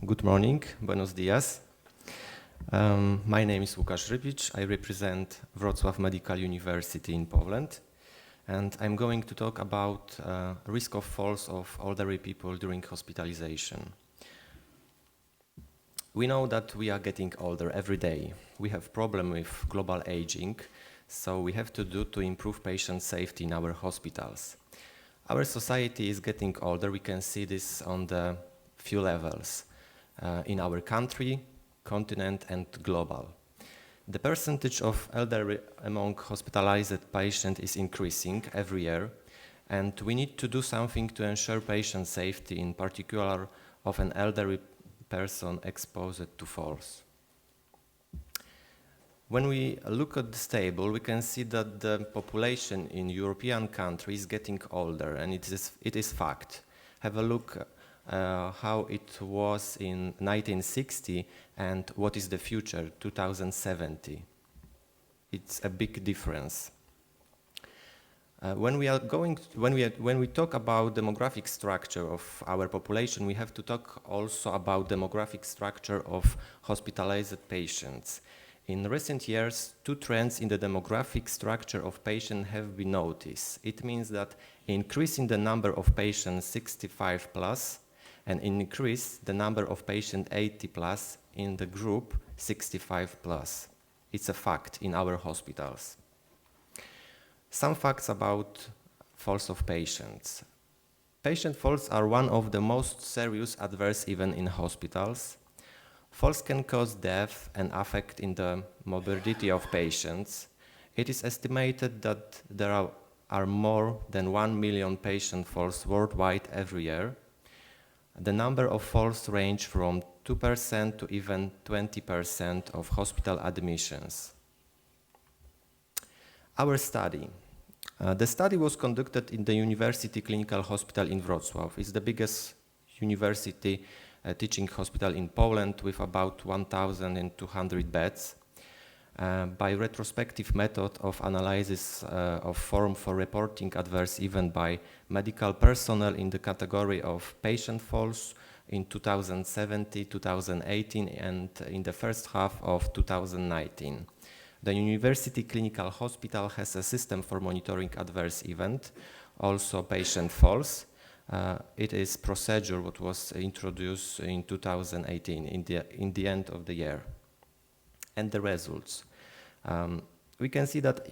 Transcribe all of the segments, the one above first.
Good morning, buenos dias. My name is Łukasz Rypicz. I represent Wrocław Medical University in Poland, and I'm going to talk about risk of falls of elderly people during hospitalization. We know that we are getting older every day. We have problem with global aging, so we have to do to improve patient safety in our hospitals. Our society is getting older. We can see this on the few levels in our country, continent, and global. The percentage of elderly among hospitalized patients is increasing every year, and we need to do something to ensure patient safety, in particular of an elderly person exposed to falls. When we look at this table, we can see that the population in European countries is getting older, and it is fact. Have a look how it was in 1960 and what is the future 2070. It's a big difference. When we talk about demographic structure of our population, we have to talk also about demographic structure of hospitalized patients. In recent years, two trends in the demographic structure of patients have been noticed. It means that increasing the number of patients 65 plus and increase the number of patients 80 plus in the group 65 plus. It's a fact in our hospitals. Some facts about falls of patients. Patient falls are one of the most serious adverse events in hospitals. Falls can cause death and affect in the morbidity of patients. It is estimated that there are more than 1 million patient falls worldwide every year. The number of falls range from 2% to even 20% of hospital admissions. Our study. The study was conducted in the University Clinical Hospital in Wrocław. It's the biggest university teaching hospital in Poland with about 1,200 beds. By retrospective method of analysis of form for reporting adverse event by medical personnel in the category of patient falls in 2017, 2018, and in the first half of 2019. The University Clinical Hospital has a system for monitoring adverse event, also patient falls. It is procedure what was introduced in 2018 in the end of the year. And the results. We can see that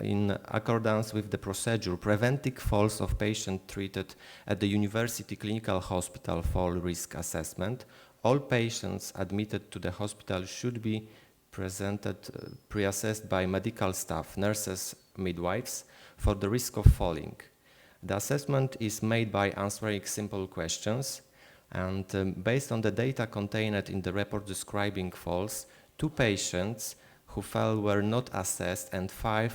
in accordance with the procedure, preventing falls of patients treated at the University Clinical Hospital fall risk assessment, all patients admitted to the hospital should be pre-assessed by medical staff, nurses, midwives, for the risk of falling. The assessment is made by answering simple questions, and based on the data contained in the report describing falls, 2 patients who fell were not assessed, and 5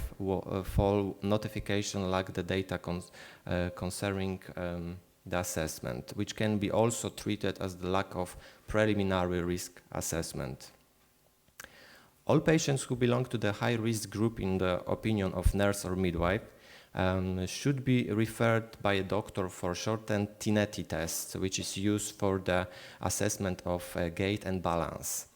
fall notification lacked the data concerning the assessment, which can be also treated as the lack of preliminary risk assessment. All patients who belong to the high-risk group in the opinion of nurse or midwife should be referred by a doctor for shortened TINETI test, which is used for the assessment of gait and balance.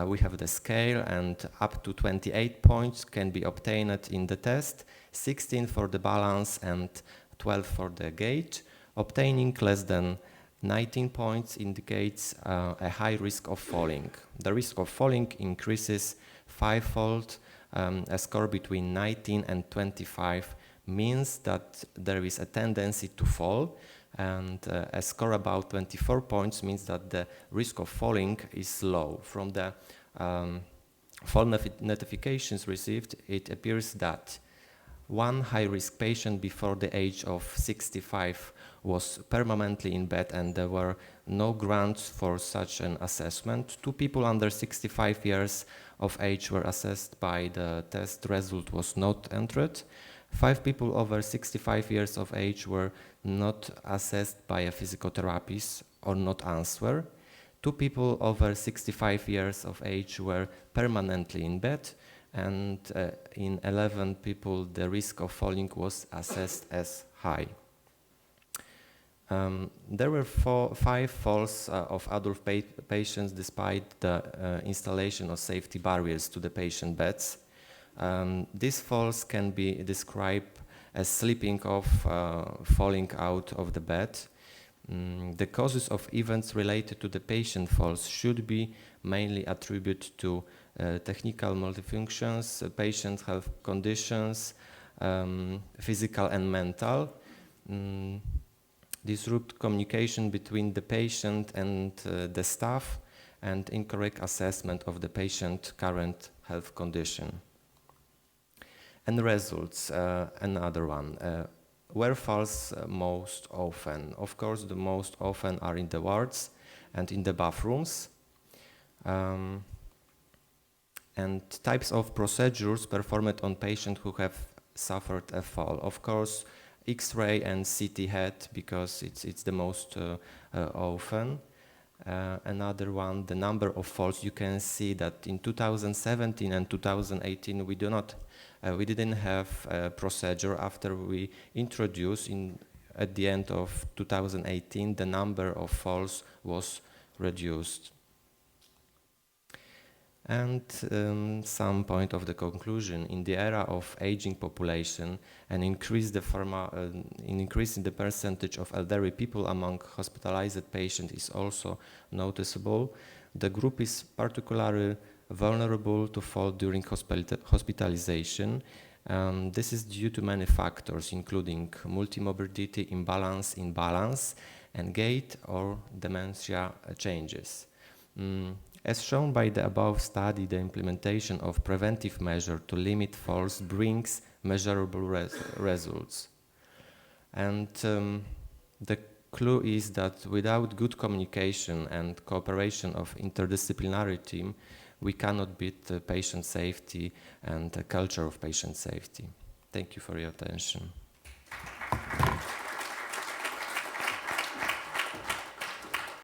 We have the scale, and up to 28 points can be obtained in the test, 16 for the balance and 12 for the gait. Obtaining less than 19 points indicates a high risk of falling. The risk of falling increases 5-fold. A score between 19 and 25 means that there is a tendency to fall, and a score about 24 points means that the risk of falling is low. From the fall notifications received, it appears that 1 high-risk patient before the age of 65 was permanently in bed, and there were no grounds for such an assessment. 2 people under 65 years of age were assessed by the test result was not entered. 5 people over 65 years of age were not assessed by a physiotherapist or not answer. 2 people over 65 years of age were permanently in bed, and in 11 people the risk of falling was assessed as high. There were 5 falls of adult patients despite the installation of safety barriers to the patient beds. These falls can be described as slipping off, falling out of the bed. The causes of events related to the patient falls should be mainly attributed to technical multifunctions, patient health conditions, physical and mental. Disrupt communication between the patient and the staff, and incorrect assessment of the patient's current health condition. And results, another one. Where falls most often? Of course, the most often are in the wards and in the bathrooms. And types of procedures performed on patients who have suffered a fall. Of course, X-ray and CT head, because it's the most often. Another one, the number of falls. You can see that in 2017 and 2018 we didn't have a procedure. After we introduced at the end of 2018, the number of falls was reduced. And some point of the conclusion: in the era of aging population and increasing the percentage of elderly people among hospitalized patients is also noticeable. The group is particularly vulnerable to fall during hospitalization. This is due to many factors, including multimorbidity, imbalance, and gait or dementia changes. As shown by the above study, the implementation of preventive measures to limit falls brings measurable results. And the clue is that without good communication and cooperation of interdisciplinary team, we cannot beat patient safety and the culture of patient safety. Thank you for your attention.